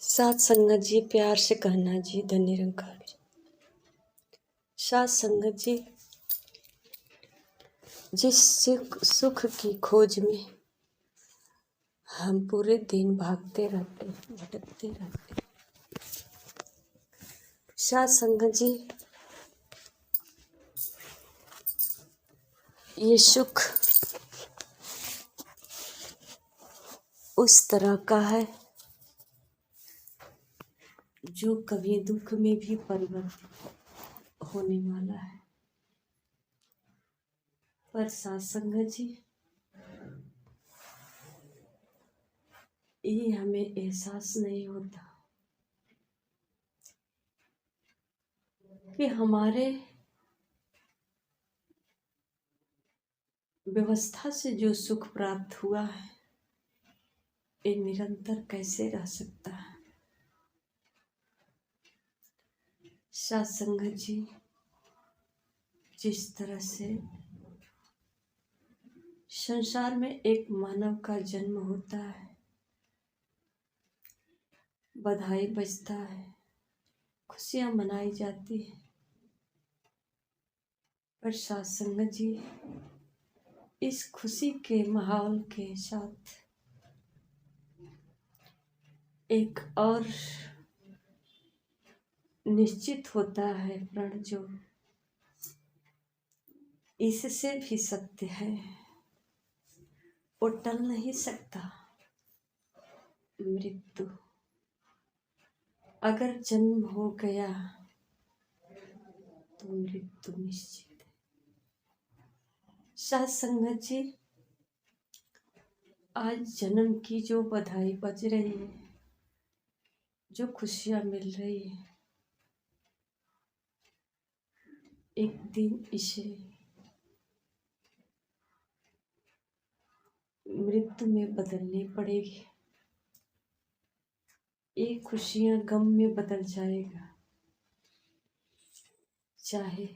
सात संगत जी, प्यार से कहना जी, धन निरंकार जी। सात संगत जी, जिस सुख की खोज में हम पूरे दिन भागते रहते, भटकते रहते। सात संगत जी, ये सुख उस तरह का है जो कभी दुख में भी परिवर्तित होने वाला है। पर सात संगत जी, ये हमें एहसास नहीं होता कि हमारे व्यवस्था से जो सुख प्राप्त हुआ है, ये निरंतर कैसे रह सकता है। सात संगत जी, जिस तरह से संसार में एक मानव का जन्म होता है, बधाई बजता है, खुशियां मनाई जाती है, पर सात संगत जी, इस खुशी के माहौल के साथ एक और निश्चित होता है प्रण, जो इससे भी सत्य है, वो टल नहीं सकता। मृत्यु, अगर जन्म हो गया तो मृत्यु निश्चित है। सात संगत जी, आज जन्म की जो बधाई बज रही है, जो खुशियां मिल रही है, एक दिन इसे मृत्यु में बदलनी पड़ेगी। ये खुशियां गम में बदल जाएगा, चाहे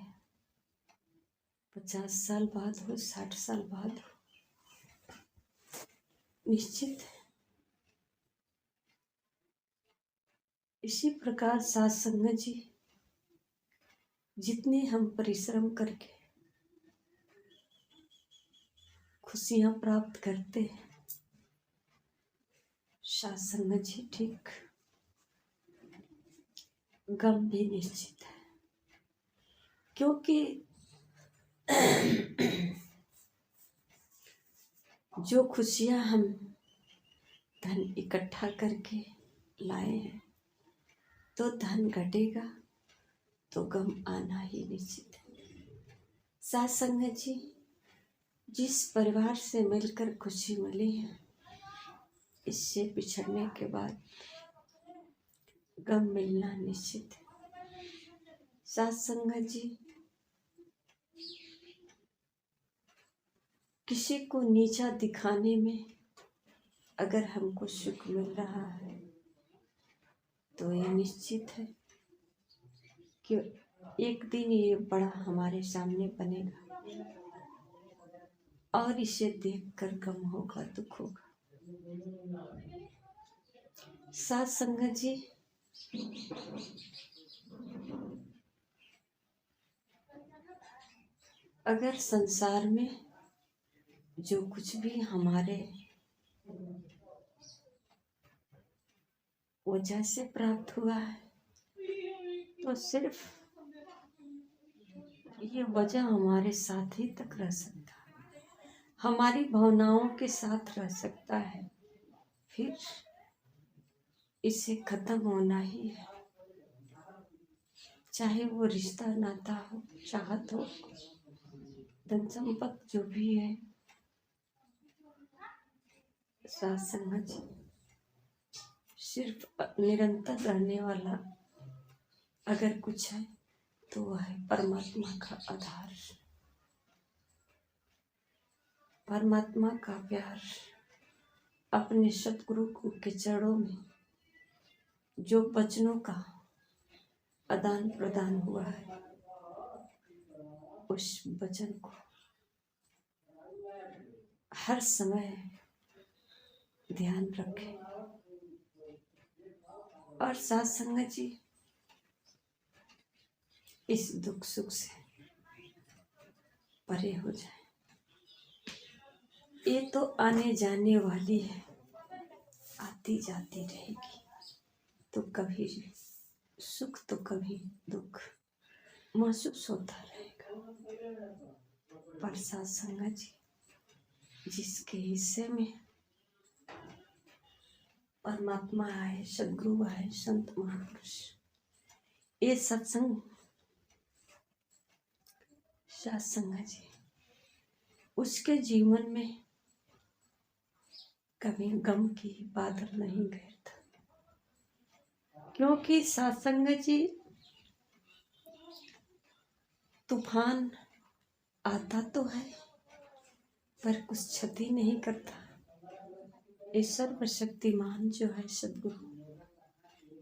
50 साल बाद हो, 60 साल बाद हो, निश्चित है। इसी प्रकार सात संगत जी, जितने हम परिश्रम करके खुशियां प्राप्त करते हैं, सात संगत जी, ठीक गम भी निश्चित है। क्योंकि जो खुशियां हम धन इकट्ठा करके लाए हैं, तो धन घटेगा तो गम आना ही निश्चित है। सात संगत जी, जिस परिवार से मिलकर खुशी मिली है, इससे बिछड़ने के बाद गम मिलना निश्चित है। सात संगत जी, किसी को नीचा दिखाने में अगर हमको सुख मिल रहा है, तो ये निश्चित है कि एक दिन ये बड़ा हमारे सामने बनेगा और इसे देखकर गम होगा, दुख होगा। सात संगत जी, अगर संसार में जो कुछ भी हमारे वजह से प्राप्त हुआ है, तो सिर्फ ये वजह हमारे साथ ही तक रह सकता है, हमारी भावनाओं के साथ रह सकता है, फिर इसे खत्म होना ही है। चाहे वो रिश्ता नाता हो, चाहत हो, धन संपत्ति जो भी है। सात संगत जी, सिर्फ निरंतर रहने वाला अगर कुछ है तो वह है परमात्मा का आधार, परमात्मा का प्यार। अपने सतगुरु के चरणों में जो वचनों का आदान प्रदान हुआ है, उस वचन को हर समय ध्यान रखें। और साथ संगत जी इस दुख सुख से परे हो जाए। ये तो आने जाने वाली है, आती जाती रहेगी, तो कभी सुख तो कभी दुख महसूस होता रहेगा। पर साथ संगत जी जिसके हिस्से में परमात्मा आए, सदगुरु आए, संत महापुरुष, ये सत्संग साथ संगत जी उसके जीवन में कभी गम की बादल नहीं घेरता, क्योंकि साथ संगत जी तूफान आता तो है पर कुछ क्षति नहीं करता। ये सर्वशक्तिमान जो है सदगुरु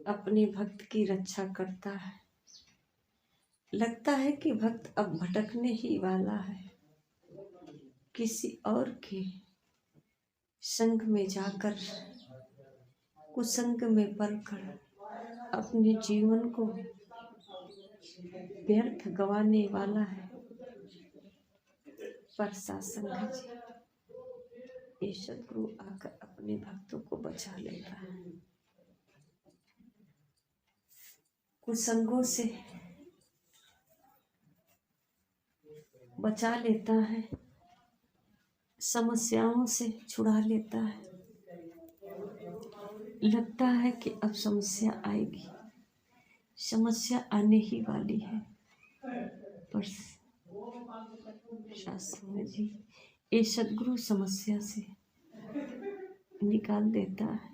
अपने भक्त की रक्षा करता है। लगता है कि भक्त अब भटकने ही वाला है, किसी और के संग में जाकर कुसंग में पड़कर अपने जीवन को व्यर्थ गंवाने वाला है। पर साथ संगत जी ये सदगुरु आकर अपने भक्तों को बचा लेता है, कुसंगों से बचा लेता है, समस्याओं से छुड़ा लेता है। लगता है कि अब समस्या आएगी, समस्या आने ही वाली है, पर शास्त्र जी ये सदगुरु समस्या से निकाल देता है।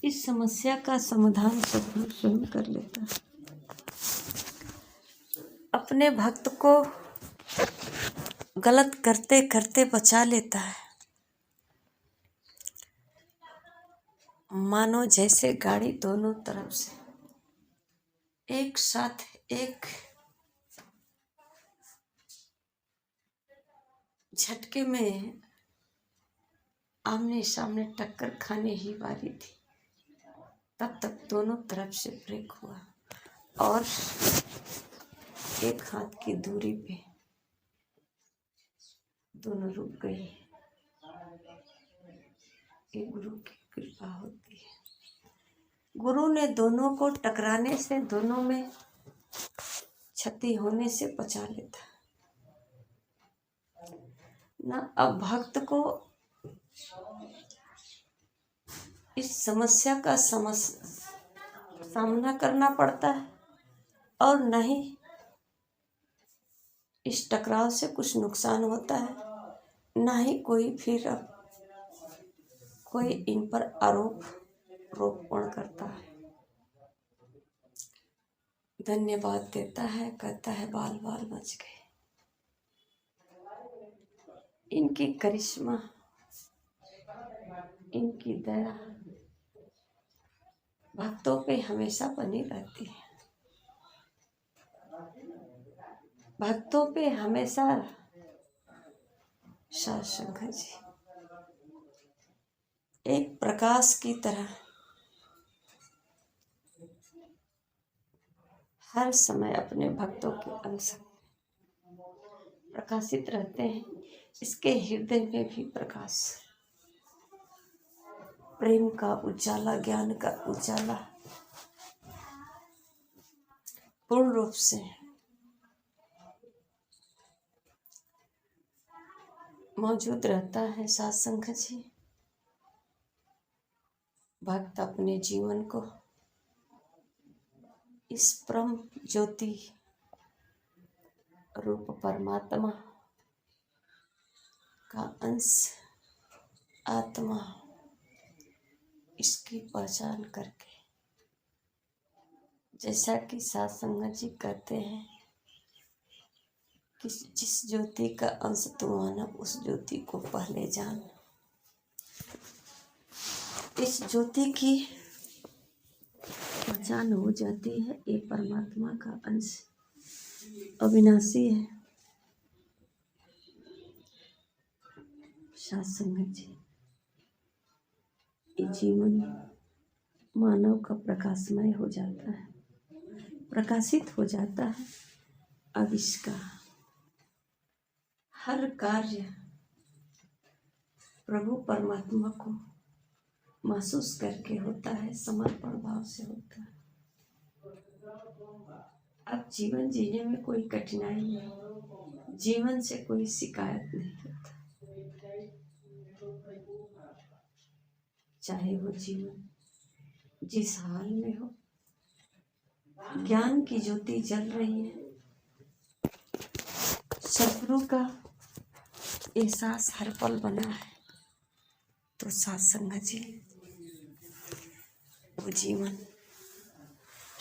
इस समस्या का समाधान सदगुरु स्वयं कर लेता है, अपने भक्त को गलत करते करते बचा लेता है। मानो जैसे गाड़ी दोनों तरफ से एक साथ एक झटके में आमने सामने टक्कर खाने ही वाली थी, तब तक दोनों तरफ से ब्रेक हुआ और एक हाथ की दूरी पे दोनों रुक गए। ये गुरु की कृपा होती है। गुरु ने दोनों को टकराने से, दोनों में क्षति होने से बचा लेता ना। अब भक्त को इस समस्या का सामना करना पड़ता है और न ही इस टकराव से कुछ नुकसान होता है, ना ही कोई फिर अब कोई इन पर आरोप रोपण करता है। धन्यवाद देता है, कहता है बाल बाल बच गए। इनकी करिश्मा, इनकी दया भक्तों पे हमेशा बनी रहती है, भक्तों पे हमेशा साथ संगत जी एक प्रकाश की तरह हर समय अपने भक्तों के अंश प्रकाशित रहते हैं। इसके हृदय में भी प्रकाश, प्रेम का उजाला, ज्ञान का उजाला पूर्ण रूप से मौजूद रहता है। साथ संगत जी भक्त अपने जीवन को इस परम ज्योति रूप परमात्मा का अंश, आत्मा, इसकी पहचान करके, जैसा कि साथ संगत जी कहते हैं कि जिस ज्योति का अंश तू मानव, उस ज्योति को पहले जान। इस ज्योति की पहचान हो जाती है, ये परमात्मा का अंश अविनाशी है। साथ संगत जी ये जीवन मानव का प्रकाशमय हो जाता है, प्रकाशित हो जाता है। अब इसका हर कार्य प्रभु परमात्मा को महसूस करके होता है, समर्पण भाव से होता है। अब जीवन जीने में कोई कठिनाई नहीं, जीवन से कोई शिकायत नहीं होता, चाहे वो जीवन जिस हाल में हो। ज्ञान की ज्योति जल रही है, सदगुरु का एहसास हर पल बना है, तो सत्संग जी वो जीवन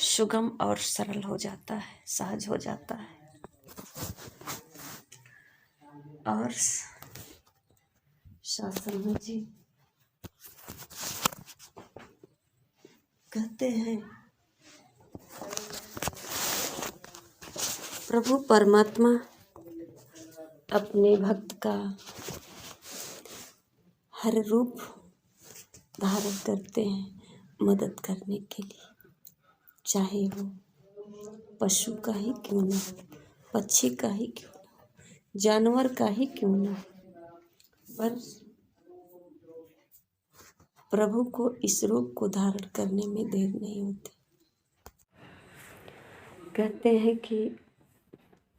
सुगम और सरल हो जाता है, सहज हो जाता है। और सत्संग जी कहते हैं प्रभु परमात्मा अपने भक्त का हर रूप धारण करते हैं मदद करने के लिए, चाहे वो पशु का ही क्यों ना, पक्षी का ही क्यों ना, जानवर का ही क्यों ना, पर प्रभु को इस रूप को धारण करने में देर नहीं होती। कहते हैं कि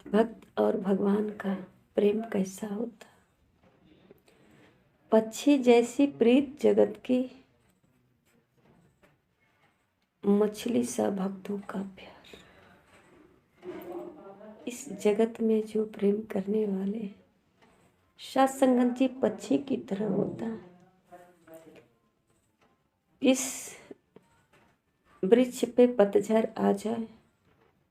भक्त और भगवान का प्रेम कैसा होता। पक्षी जैसी प्रीत जगत की, मछली सा भक्तों का प्यार। इस जगत में जो प्रेम करने वाले, सत्संग जी पक्षी की तरह होता है। इस वृक्ष पे पतझड़ आ जाए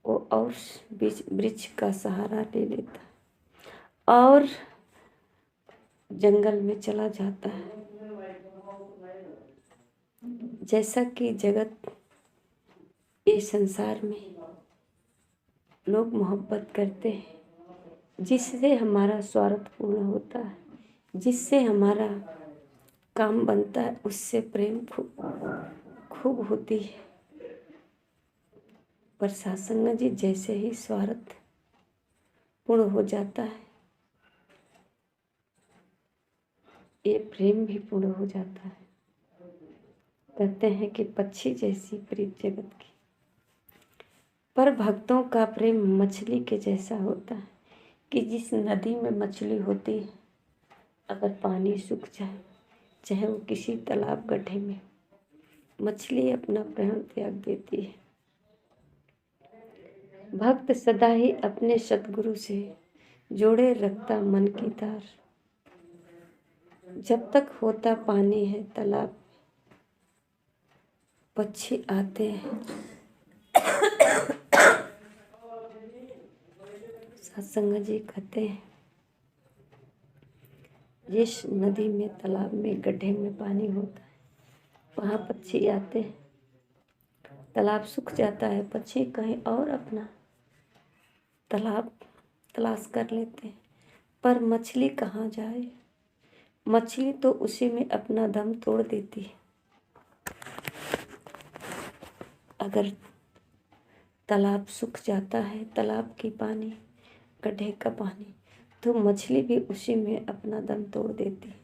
वो और वृक्ष का सहारा ले लेता और जंगल में चला जाता है। जैसा कि जगत, ये संसार में लोग मोहब्बत करते हैं, जिससे हमारा स्वार्थ पूर्ण होता है, जिससे हमारा काम बनता है, उससे प्रेम खूब होती है। पर सत्संग जी जैसे ही स्वार्थ पूर्ण हो जाता है, ये प्रेम भी पूर्ण हो जाता है। कहते हैं कि पक्षी जैसी प्रीत जगत की, पर भक्तों का प्रेम मछली के जैसा होता है कि जिस नदी में मछली होती है, अगर पानी सूख जाए, चाहे वो किसी तालाब गड्ढे में, मछली अपना प्राण त्याग देती है। भक्त सदा ही अपने सतगुरु से जोड़े रखता मन की तार। जब तक होता पानी है तालाब, पक्षी आते हैं। सत्संग जी कहते हैं जिस नदी में, तालाब में, गड्ढे में पानी होता है, वहाँ पक्षी आते हैं। तालाब सूख जाता है, पक्षी कहीं और अपना तालाब तलाश कर लेते हैं। पर मछली कहाँ जाए, मछली तो उसी में अपना दम तोड़ देती है। अगर तालाब सूख जाता है, तालाब की पानी, गड्ढे का पानी, तो मछली भी उसी में अपना दम तोड़ देती है।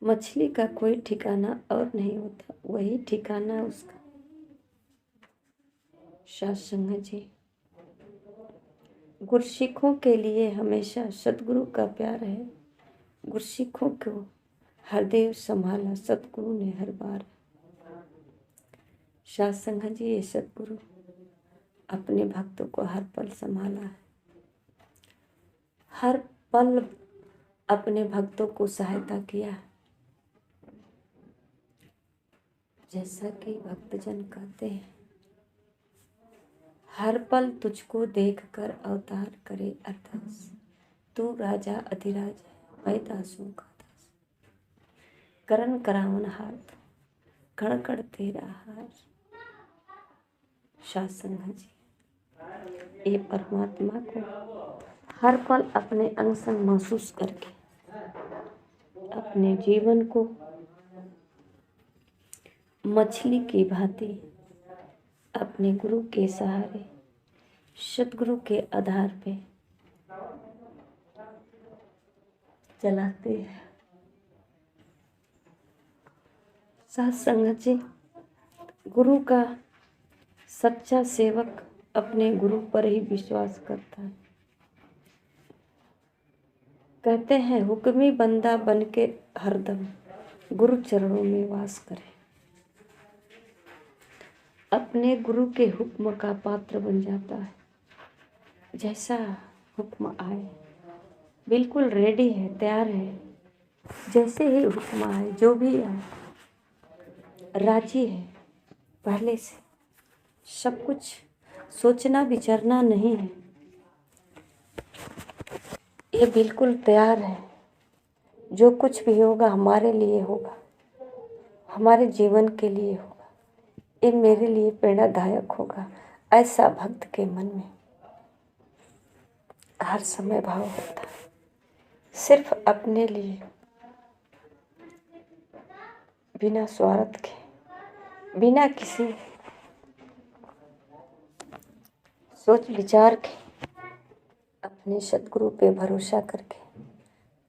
मछली का कोई ठिकाना और नहीं होता, वही ठिकाना उसका। सत्संग जी गुरसिखों के लिए हमेशा सतगुरु का प्यार है। गुरसिखों को हरदेव संभाला सतगुरु ने हर बार। सत्संग जी ये सतगुरु अपने भक्तों को हर पल संभाला है, हर पल अपने भक्तों को सहायता किया। जैसा कि भक्तजन कहते हैं, हर पल तुझको देखकर अवतार करे अरदास, तू राजा अधिराज है मैं दासों का दास। करन करावन हार कण कण तेरा हार। सत्संग जी ये परमात्मा को हर पल अपने अंग संग महसूस करके अपने जीवन को मछली की भांति अपने गुरु के सहारे, सतगुरु के आधार पे चलाते हैं। साथ संगत जी, गुरु का सच्चा सेवक अपने गुरु पर ही विश्वास करता है। कहते हैं हुक्मी बंदा बन के हरदम गुरु चरणों में वास करे। अपने गुरु के हुक्म का पात्र बन जाता है। जैसा हुक्म आए बिल्कुल रेडी है, तैयार है। जैसे ही हुक्म आए, जो भी आए, राजी है पहले से। सब कुछ सोचना विचारना नहीं है, ये बिल्कुल तैयार है। जो कुछ भी होगा हमारे लिए होगा, हमारे जीवन के लिए होगा, ये मेरे लिए प्रेरणादायक होगा। ऐसा भक्त के मन में हर समय भाव होता है। सिर्फ अपने लिए, बिना स्वार्थ के, बिना किसी सोच विचार के, अपने सतगुरु पे भरोसा करके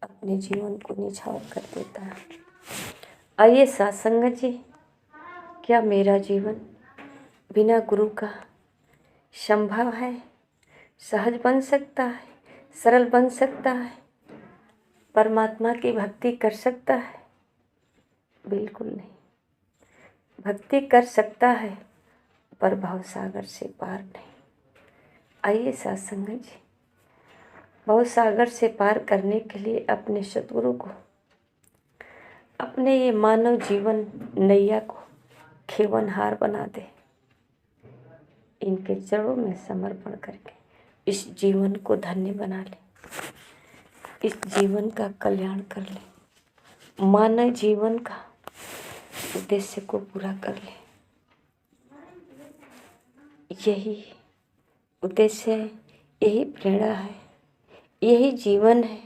अपने जीवन को निछावर कर देता है। आइए साथ संगत जी, क्या मेरा जीवन बिना गुरु का संभव है? सहज बन सकता है? सरल बन सकता है? परमात्मा की भक्ति कर सकता है? बिल्कुल नहीं। भक्ति कर सकता है पर भवसागर से पार नहीं। आइए साथ संगत जी, भवसागर से पार करने के लिए अपने सतगुरु को, अपने ये मानव जीवन नैया को खेवनहार बना दे। इनके चरणों में समर्पण करके इस जीवन को धन्य बना ले, इस जीवन का कल्याण कर ले, मानव जीवन का उद्देश्य को पूरा कर ले। यही उद्देश्य है, यही प्रेरणा है, यही जीवन है,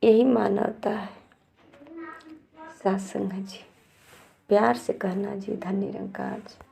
यही मानवता है। साथ संगत जी, प्यार से कहना जी, धन्य निरंकार जी।